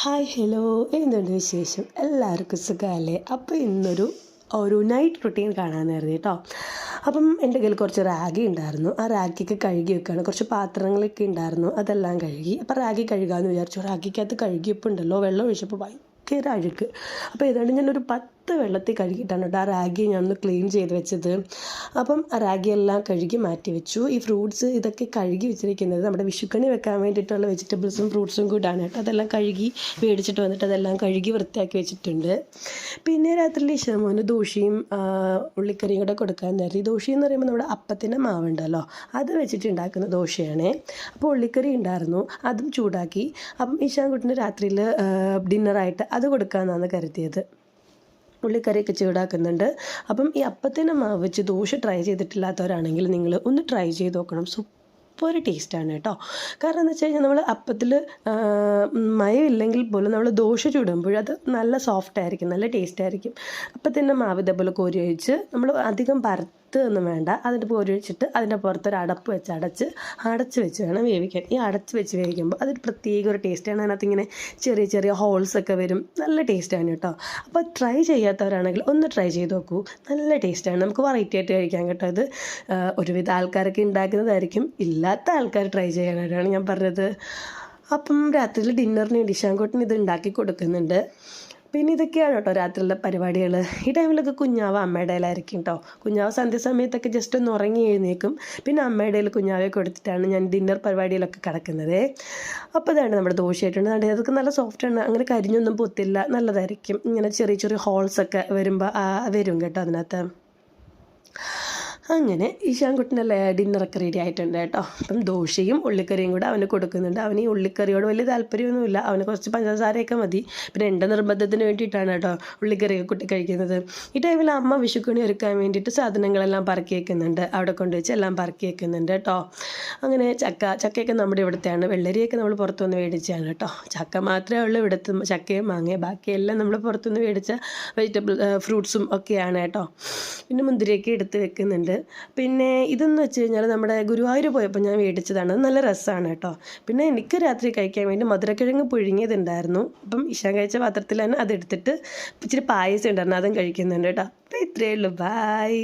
Hi hello, എന്തുണ്ട് വിശേഷം? എല്ലാവർക്കും സുഖമല്ലേ? അപ്പോൾ ഒരു നൈറ്റ് റുട്ടീൻ കാണാമെന്ന് കരുതി കേട്ടോ. അപ്പം എൻ്റെ കയ്യിൽ കുറച്ച് റാഗി ഉണ്ടായിരുന്നു. ആ റാഗിക്ക് കഴുകി വെക്കുകയാണ്. കുറച്ച് പാത്രങ്ങളൊക്കെ ഉണ്ടായിരുന്നു, അതെല്ലാം കഴുകി. അപ്പോൾ റാഗി കഴുകാമെന്ന് വിചാരിച്ചു. റാഗിക്കകത്ത് കഴുകിയപ്പോൾ ഉണ്ടല്ലോ, വെള്ളം ഒഴിച്ചപ്പോൾ ഭയങ്കര അഴുക്ക്. അപ്പോൾ ഏതാണ്ട് ഞാനൊരു 10 വെള്ളത്തിൽ കഴുകിയിട്ടാണ് കേട്ടോ ആ റാഗി ഞാനൊന്ന് ക്ലീൻ ചെയ്ത് വെച്ചത്. അപ്പം ആ റാഗി എല്ലാം കഴുകി മാറ്റി വെച്ചു. ഈ ഫ്രൂട്ട്സ് ഇതൊക്കെ കഴുകി വെച്ചിരിക്കുന്നത് നമ്മുടെ വിഷുക്കണി വെക്കാൻ വേണ്ടിയിട്ടുള്ള വെജിറ്റബിൾസും ഫ്രൂട്ട്സും കൂടാണ് കേട്ടോ. അതെല്ലാം കഴുകി മേടിച്ചിട്ട് വന്നിട്ട് അതെല്ലാം കഴുകി വൃത്തിയാക്കി വെച്ചിട്ടുണ്ട്. പിന്നെ രാത്രിയിൽ ഇഷമോന് ദോശയും ഉള്ളിക്കറിയും കൂടെ കൊടുക്കാൻ നേരം. ഈ ദോശ എന്ന് പറയുമ്പോൾ നമ്മുടെ അപ്പത്തിൻ്റെ മാവുണ്ടല്ലോ, അത് വെച്ചിട്ട് ഉണ്ടാക്കുന്ന ദോശയാണ്. അപ്പോൾ ഉള്ളിക്കറി ഉണ്ടായിരുന്നു, അതും ചൂടാക്കി. അപ്പം ഇഷാൻകുട്ടിന് രാത്രിയിൽ ഡിന്നറായിട്ട് അത് കൊടുക്കാമെന്നാണ് കരുതിയത്. ഉള്ളിക്കറിയൊക്കെ ചൂടാക്കുന്നുണ്ട്. അപ്പം ഈ അപ്പത്തിൻ്റെ മാവ് വെച്ച് ദോശ ട്രൈ ചെയ്തിട്ടില്ലാത്തവരാണെങ്കിൽ നിങ്ങൾ ഒന്ന് ട്രൈ ചെയ്ത് നോക്കണം. ഒരു ടേസ്റ്റാണ് കേട്ടോ. കാരണം എന്ന് വെച്ച് കഴിഞ്ഞാൽ നമ്മൾ അപ്പത്തിൽ മയമില്ലെങ്കിൽ പോലും നമ്മൾ ദോശ ചുടുമ്പോൾ അത് നല്ല സോഫ്റ്റ് ആയിരിക്കും, നല്ല ടേസ്റ്റ് ആയിരിക്കും. അപ്പത്തിൻ്റെ മാവ് ഇതേപോലെ കോരി ഒഴിച്ച് നമ്മൾ അധികം ഒന്നും വേണ്ട, അതിൻ്റെ കോരി ഒഴിച്ചിട്ട് അതിൻ്റെ പുറത്തൊരു അടപ്പ് വെച്ച് അടച്ച് വെച്ച് വേണം വേവിക്കാൻ. ഈ അടച്ച് വെച്ച് വേവിക്കുമ്പോൾ അതൊരു പ്രത്യേക ഒരു ടേസ്റ്റാണ്. അതിനകത്ത് ഇങ്ങനെ ചെറിയ ചെറിയ ഹോൾസൊക്കെ വരും, നല്ല ടേസ്റ്റാണ് കേട്ടോ. അപ്പോൾ ട്രൈ ചെയ്യാത്തവരാണെങ്കിൽ ഒന്ന് ട്രൈ ചെയ്ത് നോക്കൂ, നല്ല ടേസ്റ്റാണ്. നമുക്ക് വെറൈറ്റി ആയിട്ട് കഴിക്കാൻ കേട്ടോ. ഇത് ഒരുവിധ ആൾക്കാരൊക്കെ ഉണ്ടാക്കുന്നതായിരിക്കും, ഇല്ലാത്ത ആൾക്കാർ ട്രൈ ചെയ്യാനായിട്ടാണ് ഞാൻ പറഞ്ഞത്. അപ്പം രാത്രിയിൽ ഡിന്നറിന് ഇഷാൻകുട്ടിന് ഇത് ഉണ്ടാക്കി കൊടുക്കുന്നുണ്ട്. പിന്നെ ഇതൊക്കെയാണ് കേട്ടോ രാത്രിയിലെ പരിപാടികൾ. ഈ ടൈമിലൊക്കെ കുഞ്ഞാവ് അമ്മയുടെ ഇടയിലായിരിക്കും കേട്ടോ. കുഞ്ഞാവ് സന്ധ്യ സമയത്തൊക്കെ ജസ്റ്റ് ഒന്ന് ഉറങ്ങി എഴുന്നേക്കും. പിന്നെ അമ്മയുടെ ഇടയിൽ കുഞ്ഞാവെ കൊടുത്തിട്ടാണ് ഞാൻ ഡിന്നർ പരിപാടിയിലൊക്കെ കിടക്കുന്നത്. അപ്പോൾ ഇതാണ് നമ്മുടെ ദോശയായിട്ടുണ്ട്. അതൊക്കെ നല്ല സോഫ്റ്റാണ്, അങ്ങനെ കരിഞ്ഞൊന്നും പൊത്തില്ല, നല്ലതായിരിക്കും. ഇങ്ങനെ ചെറിയ ചെറിയ ഹോൾസൊക്കെ വരുമ്പോൾ വരും കേട്ടോ അതിനകത്ത്. അങ്ങനെ ഇഷാൻകുട്ടിൻ്റെ ഡിന്നറൊക്കെ റെഡി ആയിട്ടുണ്ട് കേട്ടോ. അപ്പം ദോശയും ഉള്ളിക്കറിയും കൂടെ അവന് കൊടുക്കുന്നുണ്ട്. അവന് ഈ ഉള്ളിക്കറിയോട് വലിയ താല്പര്യമൊന്നുമില്ല, അവന് കുറച്ച് പഞ്ചസാരയൊക്കെ മതി. പിന്നെ എൻ്റെ നിർബന്ധത്തിന് വേണ്ടിയിട്ടാണ് കേട്ടോ ഉള്ളിക്കറിയൊക്കെ കുട്ടി കഴിക്കുന്നത്. ഈ ടൈമിൽ അമ്മ വിഷുക്കണി ഒരുക്കാൻ വേണ്ടിയിട്ട് സാധനങ്ങളെല്ലാം പറക്കി വയ്ക്കുന്നുണ്ട്, അവിടെ കൊണ്ടുവച്ച് എല്ലാം പറക്കി വയ്ക്കുന്നുണ്ട് കേട്ടോ. അങ്ങനെ ചക്കയൊക്കെ നമ്മുടെ ഇവിടുത്തെയാണ്, വെള്ളരിയൊക്കെ നമ്മൾ പുറത്തുനിന്ന് മേടിച്ചാണ് കേട്ടോ. ചക്ക മാത്രമേ ഉള്ളൂ ഇവിടുത്തെ, ചക്കയും മാങ്ങയും ബാക്കിയെല്ലാം നമ്മൾ പുറത്തുനിന്ന് മേടിച്ച ഫ്രൂട്ട്സും ഒക്കെയാണ് കേട്ടോ. പിന്നെ മുന്തിരിയൊക്കെ എടുത്ത് വെക്കുന്നുണ്ട്. പിന്നെ ഇതെന്ന് വെച്ച് കഴിഞ്ഞാൽ നമ്മുടെ ഗുരുവായൂർ പോയപ്പോൾ ഞാൻ മേടിച്ചതാണ്, നല്ല രസമാണ് കേട്ടോ. പിന്നെ എനിക്ക് രാത്രി കഴിക്കാൻ വേണ്ടി മധുരക്കിഴങ്ങ് പുഴുങ്ങിയതുണ്ടായിരുന്നു. അപ്പം ഇഷാൻ കഴിച്ച പാത്രത്തിൽ തന്നെ അതെടുത്തിട്ട് ഇച്ചിരി പായസം ഉണ്ടായിരുന്നു, അതും കഴിക്കുന്നുണ്ട് കേട്ടോ. അപ്പോൾ ഇത്രയേ ഉള്ളൂ, ബായ്.